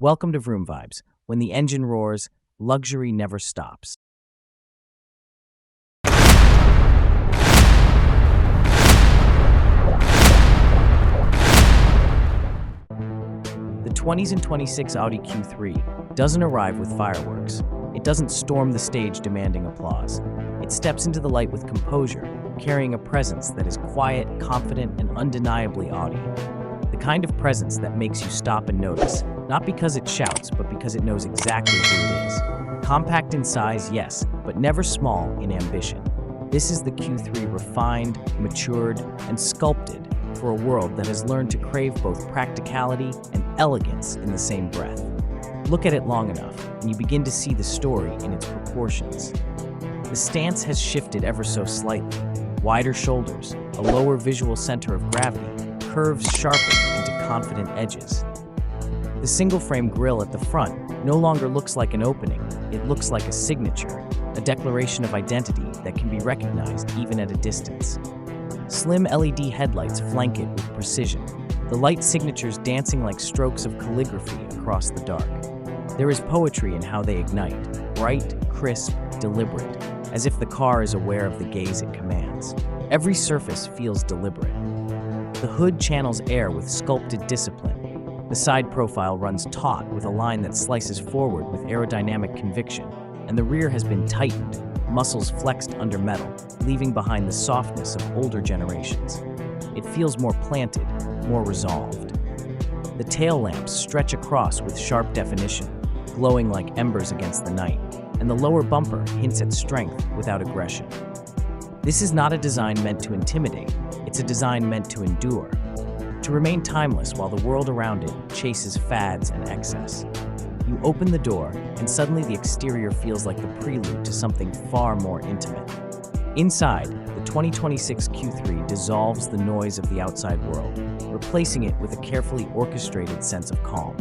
Welcome to Vroom Vibes. When the engine roars, luxury never stops. The 2026 Audi Q3 doesn't arrive with fireworks. It doesn't storm the stage demanding applause. It steps into the light with composure, carrying a presence that is quiet, confident, and undeniably Audi. The kind of presence that makes you stop and notice, not because it shouts, but because it knows exactly who it is. Compact in size, yes, but never small in ambition. This is the Q3 refined, matured, and sculpted for a world that has learned to crave both practicality and elegance in the same breath. Look at it long enough, and you begin to see the story in its proportions. The stance has shifted ever so slightly. Wider shoulders, a lower visual center of gravity, curves sharpened into confident edges. The single-frame grille at the front no longer looks like an opening, it looks like a signature, a declaration of identity that can be recognized even at a distance. Slim LED headlights flank it with precision, the light signatures dancing like strokes of calligraphy across the dark. There is poetry in how they ignite, bright, crisp, deliberate, as if the car is aware of the gaze it commands. Every surface feels deliberate. The hood channels air with sculpted discipline. The side profile runs taut with a line that slices forward with aerodynamic conviction, and the rear has been tightened, muscles flexed under metal, leaving behind the softness of older generations. It feels more planted, more resolved. The tail lamps stretch across with sharp definition, glowing like embers against the night, and the lower bumper hints at strength without aggression. This is not a design meant to intimidate, it's a design meant to endure, to remain timeless while the world around it chases fads and excess. You open the door, and suddenly the exterior feels like the prelude to something far more intimate. Inside, the 2026 Q3 dissolves the noise of the outside world, replacing it with a carefully orchestrated sense of calm.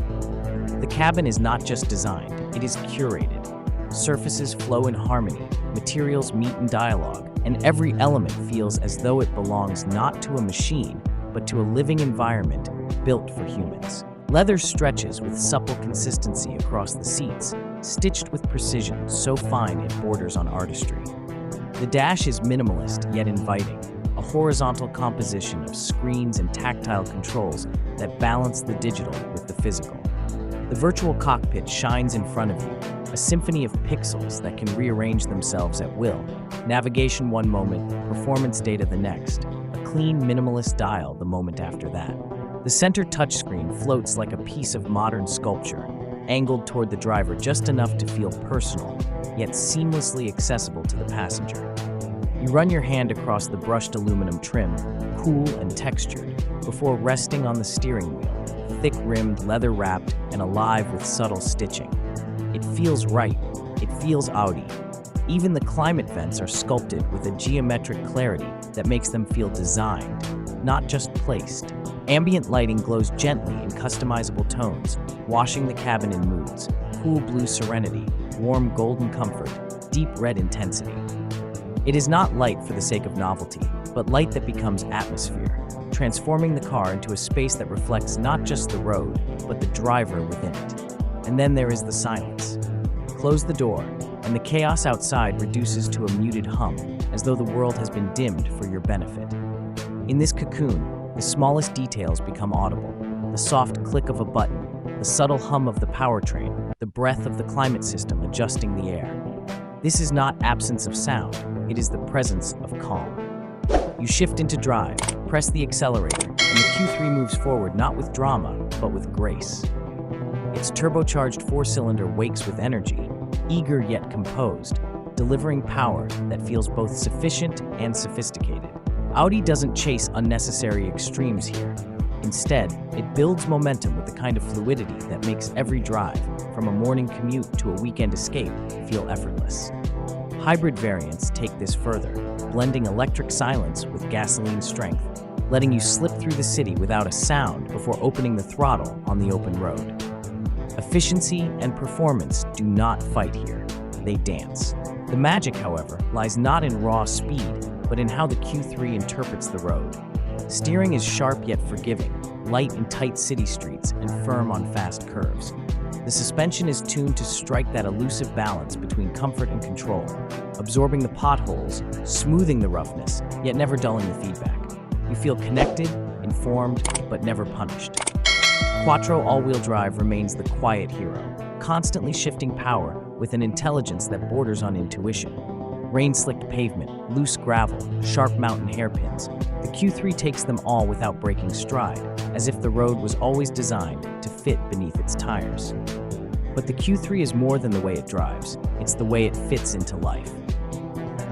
The cabin is not just designed, it is curated. Surfaces flow in harmony, materials meet in dialogue, and every element feels as though it belongs not to a machine, but to a living environment built for humans. Leather stretches with supple consistency across the seats, stitched with precision so fine it borders on artistry. The dash is minimalist yet inviting, a horizontal composition of screens and tactile controls that balance the digital with the physical. The virtual cockpit shines in front of you, a symphony of pixels that can rearrange themselves at will. Navigation one moment, performance data the next, a clean, minimalist dial the moment after that. The center touchscreen floats like a piece of modern sculpture, angled toward the driver just enough to feel personal, yet seamlessly accessible to the passenger. You run your hand across the brushed aluminum trim, cool and textured, before resting on the steering wheel, thick-rimmed, leather-wrapped, and alive with subtle stitching. It feels right. It feels Audi. Even the climate vents are sculpted with a geometric clarity that makes them feel designed, not just placed. Ambient lighting glows gently in customizable tones, washing the cabin in moods: cool blue serenity, warm golden comfort, deep red intensity. It is not light for the sake of novelty, but light that becomes atmosphere, transforming the car into a space that reflects not just the road, but the driver within it. And then there is the silence. Close the door, and the chaos outside reduces to a muted hum, as though the world has been dimmed for your benefit. In this cocoon, the smallest details become audible: the soft click of a button, the subtle hum of the powertrain, the breath of the climate system adjusting the air. This is not absence of sound, it is the presence of calm. You shift into drive, press the accelerator, and the Q3 moves forward not with drama, but with grace. Its turbocharged four-cylinder wakes with energy, eager yet composed, delivering power that feels both sufficient and sophisticated. Audi doesn't chase unnecessary extremes here. Instead, it builds momentum with the kind of fluidity that makes every drive, from a morning commute to a weekend escape, feel effortless. Hybrid variants take this further, blending electric silence with gasoline strength, letting you slip through the city without a sound before opening the throttle on the open road. Efficiency and performance do not fight here, they dance. The magic, however, lies not in raw speed, but in how the Q3 interprets the road. Steering is sharp yet forgiving, light in tight city streets and firm on fast curves. The suspension is tuned to strike that elusive balance between comfort and control, absorbing the potholes, smoothing the roughness, yet never dulling the feedback. You feel connected, informed, but never punished. Quattro all-wheel drive remains the quiet hero, constantly shifting power with an intelligence that borders on intuition. Rain-slicked pavement, loose gravel, sharp mountain hairpins. The Q3 takes them all without breaking stride, as if the road was always designed to fit beneath its tires. But the Q3 is more than the way it drives, it's the way it fits into life.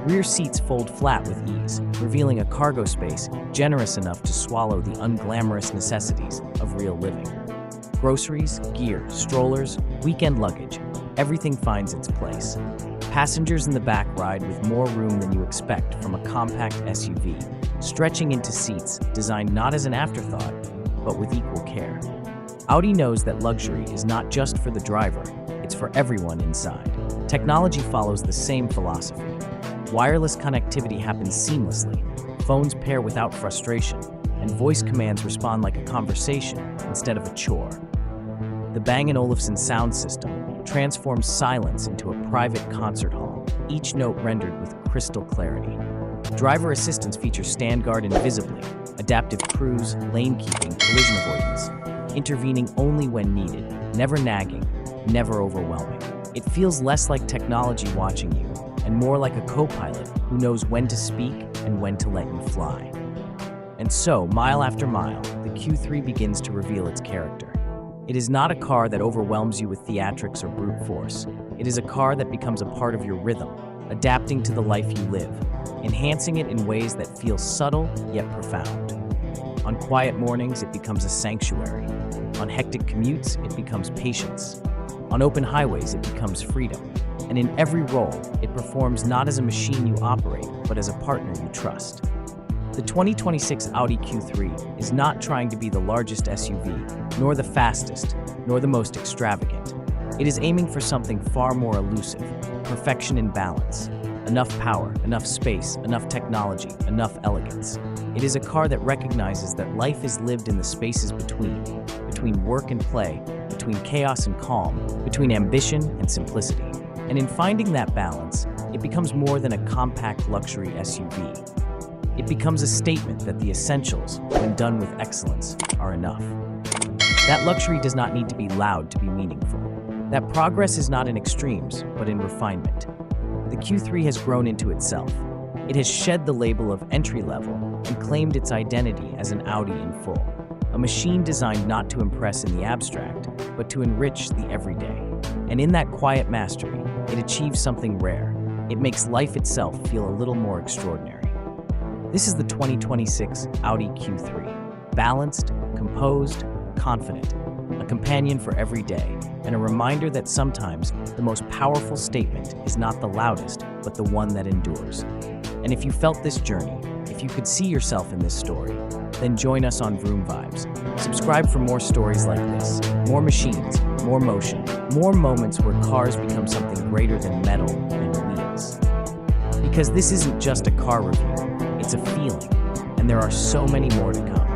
Rear seats fold flat with ease, revealing a cargo space generous enough to swallow the unglamorous necessities of real living. Groceries, gear, strollers, weekend luggage, everything finds its place. Passengers in the back ride with more room than you expect from a compact SUV, stretching into seats designed not as an afterthought, but with equal care. Audi knows that luxury is not just for the driver, it's for everyone inside. Technology follows the same philosophy. Wireless connectivity happens seamlessly, phones pair without frustration, and voice commands respond like a conversation instead of a chore. The Bang & Olufsen sound system transforms silence into a private concert hall, each note rendered with crystal clarity. Driver assistance features stand guard invisibly, adaptive cruise, lane keeping, collision avoidance, intervening only when needed, never nagging, never overwhelming. It feels less like technology watching you, and more like a co-pilot who knows when to speak and when to let you fly. And so, mile after mile, the Q3 begins to reveal its character. It is not a car that overwhelms you with theatrics or brute force. It is a car that becomes a part of your rhythm, adapting to the life you live, enhancing it in ways that feel subtle yet profound. On quiet mornings, it becomes a sanctuary. On hectic commutes, it becomes patience. On open highways, it becomes freedom. And in every role, it performs not as a machine you operate, but as a partner you trust. The 2026 Audi Q3 is not trying to be the largest SUV, nor the fastest, nor the most extravagant. It is aiming for something far more elusive, perfection in balance. Enough power, enough space, enough technology, enough elegance. It is a car that recognizes that life is lived in the spaces between work and play, between chaos and calm, between ambition and simplicity. And in finding that balance, it becomes more than a compact luxury SUV. It becomes a statement that the essentials, when done with excellence, are enough. That luxury does not need to be loud to be meaningful. That progress is not in extremes, but in refinement. The Q3 has grown into itself. It has shed the label of entry-level and claimed its identity as an Audi in full. A machine designed not to impress in the abstract, but to enrich the everyday. And in that quiet mastery, it achieves something rare. It makes life itself feel a little more extraordinary. This is the 2026 Audi Q3. Balanced, composed, confident. A companion for every day, and a reminder that sometimes the most powerful statement is not the loudest, but the one that endures. And if you felt this journey, if you could see yourself in this story, then join us on Vroom Vibes. Subscribe for more stories like this, more machines, more motion, more moments where cars become something greater than metal and wheels. Because this isn't just a car review, it's a feeling, and there are so many more to come.